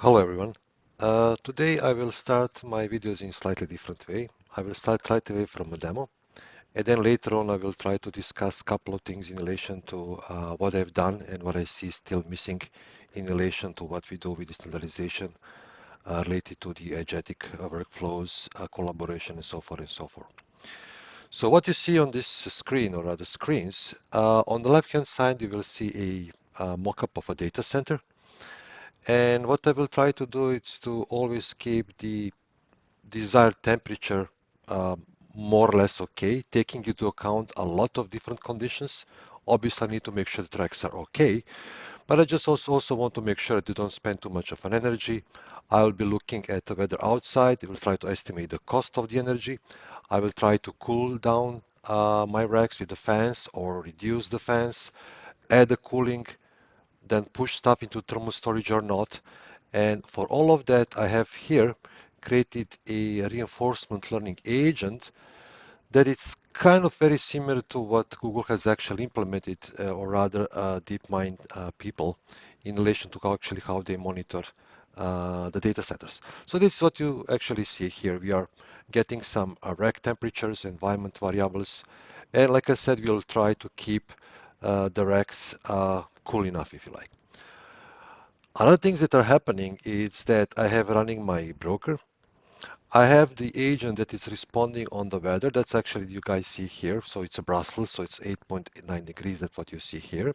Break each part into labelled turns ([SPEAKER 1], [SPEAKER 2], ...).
[SPEAKER 1] Hello everyone. Today I will start my videos in slightly different way. I will start right away from a demo, and then later on I will try to discuss a couple of things in relation to what I've done and what I see still missing in relation to what we do with the standardization related to the agentic workflows, collaboration, and so forth and so forth. So what you see on this screen, or rather screens, on the left-hand side you will see a mock-up of a data center. And what I will try to do is to always keep the desired temperature more or less okay, taking into account a lot of different conditions. Obviously, I need to make sure the tracks are okay, but I just also want to make sure that you don't spend too much of an energy. I will be looking at the weather outside. I will try to estimate the cost of the energy. I will try to cool down my racks with the fans or reduce the fans, add the cooling, then push stuff into thermal storage or not. And for all of that, I have here created a reinforcement learning agent that it's kind of very similar to what Google has actually implemented, or rather DeepMind people, in relation to how they monitor the data centers. So this is what you actually see here. We are getting some rack temperatures, environment variables, and like I said, we'll try to keep the racks cool enough, if you like. Other things that are happening is that I have running my broker. I have the agent that is responding on the weather. That's actually you guys see here. So it's a Brussels, so it's 8.9 degrees. That's what you see here.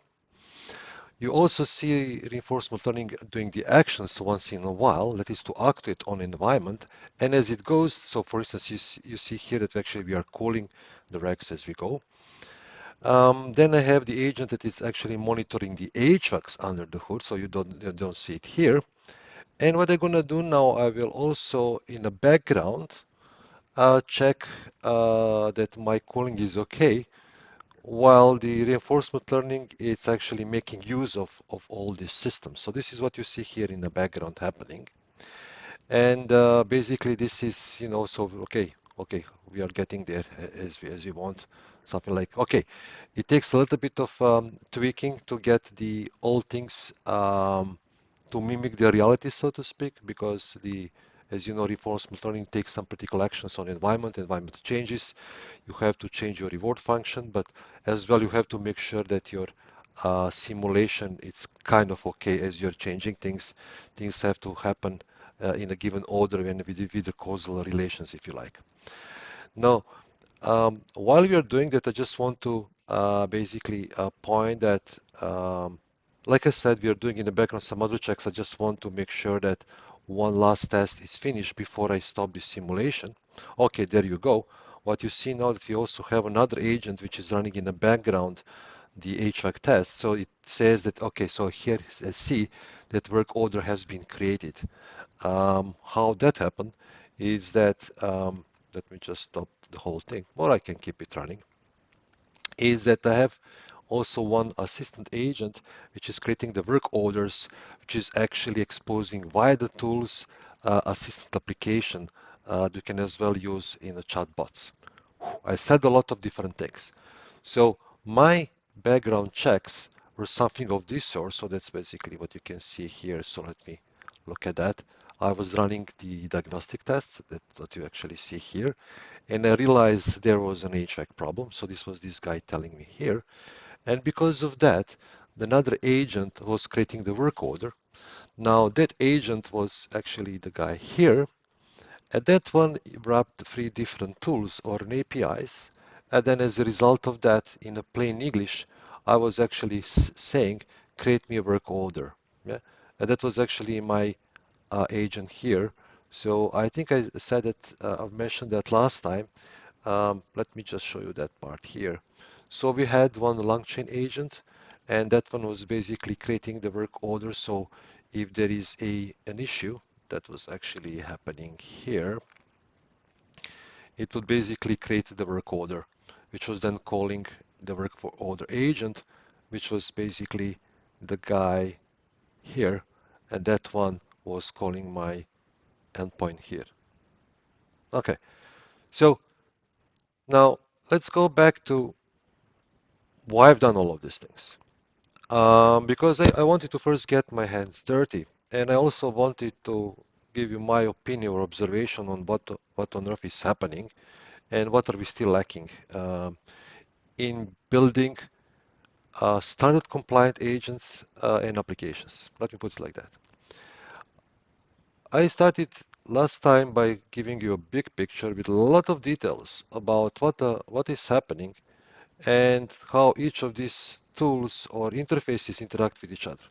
[SPEAKER 1] You also see reinforcement learning doing the actions once in a while, that is to activate on environment. And as it goes, so for instance, you see here that actually we are calling the racks as we go. Then I have the agent that is actually monitoring the HVACs under the hood, so you don't see it here. And what I'm gonna do now, I will also in the background check that my cooling is okay, while the reinforcement learning is actually making use of all these systems. So this is what you see here in the background happening. And basically this is, so okay, we are getting there as we want. Something like, okay, it takes a little bit of tweaking to get the all things to mimic the reality, so to speak, because as you know, reinforcement learning takes some particular actions on environment changes. You have to change your reward function, but as well you have to make sure that your simulation it's kind of okay as you're changing things. Things have to happen in a given order and with the causal relations, if you like. Now, while we are doing that, I just want to basically point that, like I said, we are doing in the background some other checks. I just want to make sure that one last test is finished before I stop the simulation. Okay, there you go. What you see now that we also have another agent which is running in the background, the HVAC test. So it says that, okay, so here see that work order has been created. How that happened is that, let me just stop the whole thing, or I can keep it running, is that I have also one assistant agent which is creating the work orders, which is actually exposing via the tools assistant application you can as well use in the chatbots. I said a lot of different things. So my background checks were something of this sort. So that's basically what you can see here. So let me look at that. I was running the diagnostic tests that what you actually see here, and I realized there was an HVAC problem. So this was this guy telling me here. And because of that, another agent was creating the work order. Now that agent was actually the guy here, and that one wrapped three different tools or an APIs. And then as a result of that, in a plain English, I was actually saying, create me a work order. Yeah? And that was actually my agent here. So I think I said that, I've mentioned that last time. Let me just show you that part here. So we had one long chain agent, and that one was basically creating the work order. So if there is an issue that was actually happening here, it would basically create the work order, which was then calling the work for order agent, which was basically the guy here, and that one was calling my endpoint here. Okay, so now let's go back to why I've done all of these things. Because I wanted to first get my hands dirty, and I also wanted to give you my opinion or observation on what on earth is happening and what are we still lacking in building standard compliant agents and applications. Let me put it like that. I started last time by giving you a big picture with a lot of details about what is happening and how each of these tools or interfaces interact with each other.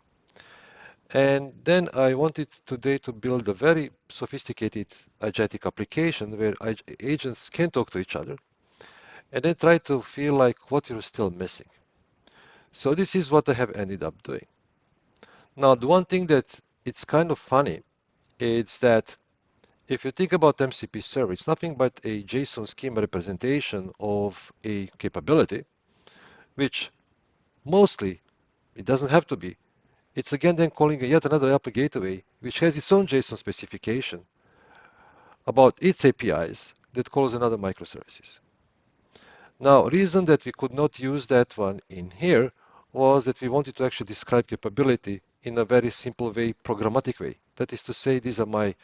[SPEAKER 1] And then I wanted today to build a very sophisticated agentic application where agents can talk to each other and then try to feel like what you're still missing. So this is what I have ended up doing. Now, the one thing that it's kind of funny is that if you think about MCP server, it's nothing but a JSON schema representation of a capability, which mostly it doesn't have to be. It's again then calling yet another API gateway, which has its own JSON specification about its APIs that calls another microservices. Now, reason that we could not use that one in here was that we wanted to actually describe capability in a very simple way, programmatic way. That is to say, these are my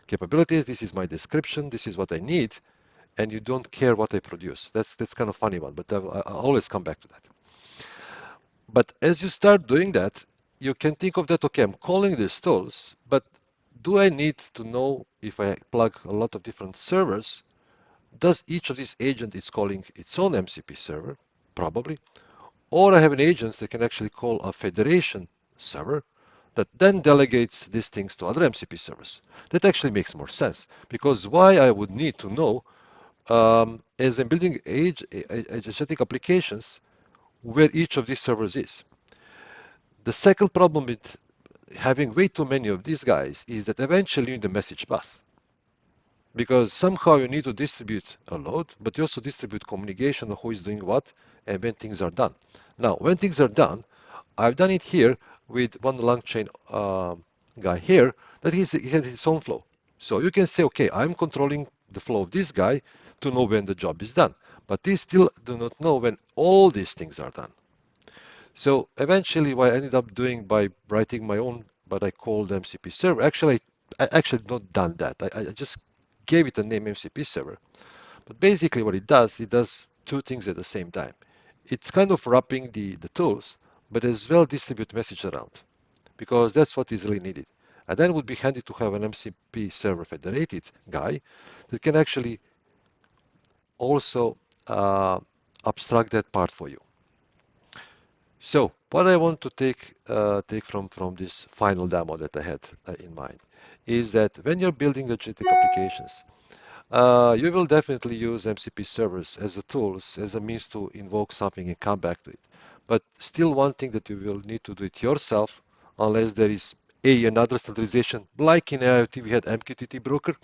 [SPEAKER 1] capabilities, this is my description, this is what I need, and you don't care what I produce. That's kind of funny one, but I'll always come back to that. But as you start doing that, you can think of that, okay, I'm calling these tools, but do I need to know if I plug a lot of different servers? Does each of these agents is calling its own MCP server? Probably. Or I have an agent that can actually call a federation server that then delegates these things to other MCP servers. That actually makes more sense because why I would need to know as I'm building agentic applications where each of these servers is. The second problem with having way too many of these guys is that eventually you need a message bus because somehow you need to distribute a load, but you also distribute communication of who is doing what and when things are done. Now, when things are done, I've done it here with one long chain guy here that he has his own flow. So you can say, okay, I'm controlling the flow of this guy to know when the job is done, but they still do not know when all these things are done. So eventually what I ended up doing by writing my own, what I called MCP server, actually, I actually not done that. I just gave it a name MCP server. But basically what it does two things at the same time. It's kind of wrapping the tools, but as well distribute message around because that's what is really needed. And then it would be handy to have an MCP server federated guy that can actually also abstract that part for you. So what I want to take from this final demo that I had in mind is that when you're building agentic applications, you will definitely use MCP servers as a tools, as a means to invoke something and come back to it. But still one thing that you will need to do it yourself unless there is another standardization. Like in IoT, we had MQTT broker,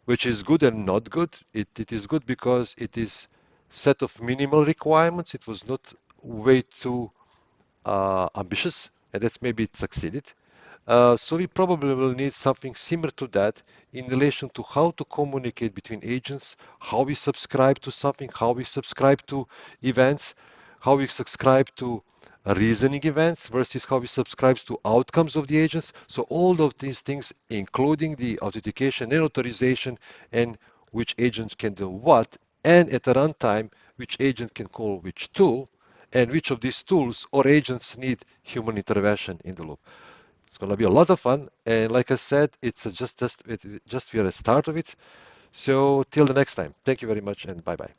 [SPEAKER 1] which is good and not good. It is good because it is set of minimal requirements. It was not way too ambitious, and that's maybe it succeeded. So we probably will need something similar to that in relation to how to communicate between agents, how we subscribe to something, how we subscribe to events, how we subscribe to reasoning events versus how we subscribe to outcomes of the agents. So all of these things, including the authentication and authorization and which agent can do what, and at the runtime, which agent can call which tool, and which of these tools or agents need human intervention in the loop. It's going to be a lot of fun. And like I said, it's just we are at the start of it. So till the next time, thank you very much and bye bye.